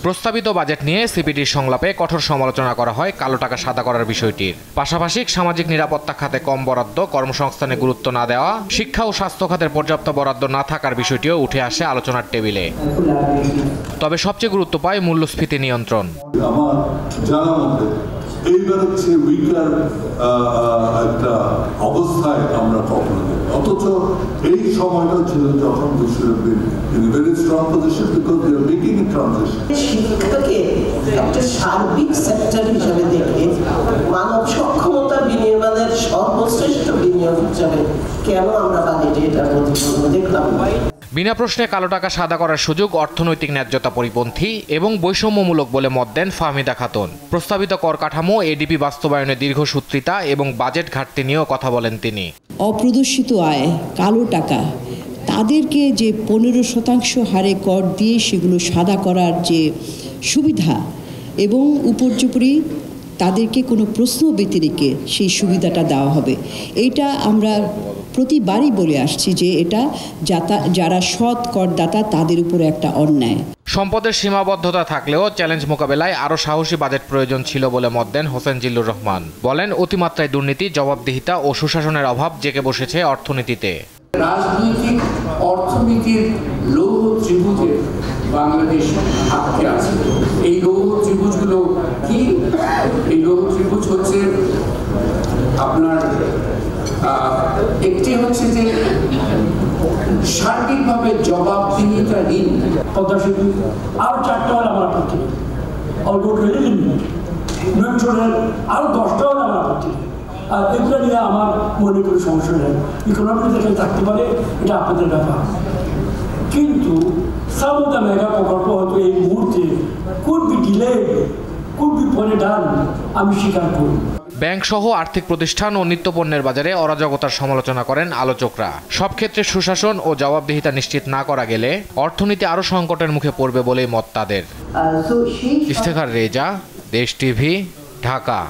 প্রস্তাবিত বাজেট নিয়ে সিপিডির সংলাপে কঠোর সমালোচনা করা হয় কালো টাকা সাদা করার বিষয়টির। পাশাপাশি সামাজিক নিরাপত্তা খাতে কম বরাদ্দ, কর্মসংস্থানে গুরুত্ব না দেওয়া, শিক্ষা ও স্বাস্থ্য খাতের পর্যাপ্ত বরাদ্দ না থাকার বিষয়টিও উঠে আসে আলোচনার টেবিলে। তবে সবচেয়ে গুরুত্ব পায় মূল্যস্ফীতি নিয়ন্ত্রণ। আমার জানা মতে এইবার চেয়ে উইকার একটা অবস্থায় আমরা কখনো নেই, অথচ এই সময়টা ছিল যখন very strong position because they are making a transition. শিক্ষাকে একটা সার্বিক সেক্টর হিসেবে দেখে মানব সক্ষমতা বিনির্মাণের সর্বশ্রেষ্ঠ বিনিয়োগ হিসেবে কেন আমরা বাজেটে এটা প্রতিফলন দেখলাম? বিনা প্রশ্নে কালো টাকা সাদা করার সুযোগ অর্থনৈতিক ন্যায্যতা পরিপন্থী এবং বৈষম্যমূলক বলে মত দেন ফাহমিদা খাতুন। প্রস্তাবিত কর কাঠামো, এডিপি বাস্তবায়নে দীর্ঘসূত্রিতা এবং বাজেট ঘাটতি নিয়েও কথা বলেন তিনি। অপ্রদর্শিত আয়, কালো টাকা, তাদেরকে যে 15% হারে কর দিয়ে সেগুলো সাদা করার যে সুবিধা এবং উপর্যুপরি তাদেরকে কোনো প্রশ্ন ব্যতিরেকে সেই সুবিধাটা দেওয়া হবে, এইটা আমরা প্রতিবারই বলে আসছি যে এটা যারা সৎ করদাতা তাদের উপর একটা অন্যায়। সম্পদের সীমাবদ্ধতা থাকলেও চ্যালেঞ্জ মোকাবেলায় আরও সাহসী বাজেট প্রয়োজন ছিল বলে মত দেন হোসেন জিল্লুর রহমান। বলেন, অতিমাত্রায় দুর্নীতি, জবাবদিহিতা ও সুশাসনের অভাব জেঁকে বসেছে অর্থনীতিতে। রাজনৈতিক অর্থনীতির লৌহ ত্রিভুজে বাংলাদেশ আটকে আছে। এই লৌহ ত্রিভুজগুলো কি? এই লৌহ ত্রিভুজ হচ্ছে আপনার একটি হচ্ছে যে সার্বিকভাবে জবাবদিহিতাহীন পদ্মা সেতু আরো 4টা হলে আমার আপত্তি নেই, অলবোট রেলে মেট্রোরেল আরো 10টা হলে আমার আপত্তি নেই। আর এগুলো নিয়ে আমার মনে কোনো সমস্যা নেই। ইকোনমি যেখানে থাকতে পারে এটা আপনাদের ব্যাপার, কিন্তু সাম অফ দ্য মেগা প্রকল্প হয়তো এই মুহূর্তে could be delayed, could be পরে ডান, আমি স্বীকার করি। ব্যাংক সহ আর্থিক প্রতিষ্ঠান ও নিত্যপণ্যের বাজারে অরাজকতার সমালোচনা করেন আলোচকরা। সব ক্ষেত্রে সুশাসন ও জবাবদিহিতা নিশ্চিত না করা গেলে অর্থনীতি আরও সংকটের মুখে পড়বে বলেই মত তাদের। ইফতেখার রেজা, দেশ টিভি, ঢাকা।